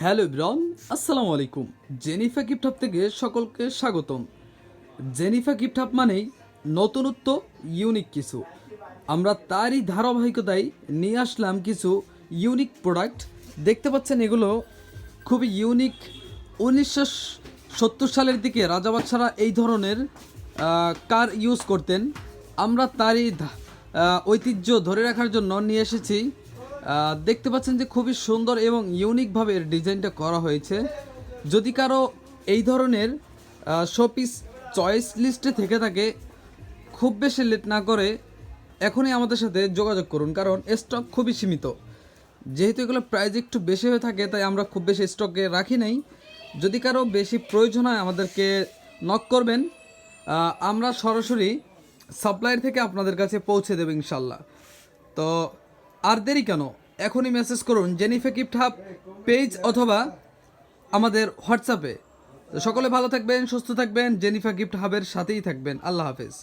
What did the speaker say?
Hello ব্রন, আসসালামু আলাইকুম। Zenifa gift hub থেকে সকলকে স্বাগতম। জেনিফা গিফট হাব মানেই নতুনত্ব, ইউনিক কিছু। আমরা তারই ধারাবাহিকতায় নিয়ে আসলাম কিছু ইউনিক প্রোডাক্ট। দেখতে পাচ্ছেন এগুলো খুবই ইউনিক। 1970 সালের দিকে রাজা বাদশারা এই ধরনের কার ইউজ করতেন। আমরা তারই ঐতিহ্য ধরে রাখার জন্য নিয়ে এসেছি। দেখতে পাচ্ছেন যে খুবই সুন্দর এবং ইউনিকভাবে এর ডিজাইনটা করা হয়েছে। যদি কারো এই ধরনের শোপিস চয়েস লিস্টে থেকে থাকে, খুব বেশি লেট না করে এখনই আমাদের সাথে যোগাযোগ করুন, কারণ স্টক খুবই সীমিত। যেহেতু এগুলো প্রাইস একটু বেশি হয়ে থাকে, তাই আমরা খুব বেশি স্টকে রাখি নাই। যদি কারো বেশি প্রয়োজন হয় আমাদেরকে নক করবেন, আমরা সরাসরি সাপ্লায়ার থেকে আপনাদের কাছে পৌঁছে দেব ইনশাল্লাহ। তো আর দেরি কেন, এখনই মেসেজ করুন জেনিফা গিফট হাব পেজ অথবা আমাদের হোয়াটসঅ্যাপে। সকলে ভালো থাকবেন, সুস্থ থাকবেন, জেনিফা গিফট হাবের সাথেই থাকবেন। আল্লাহ হাফেজ।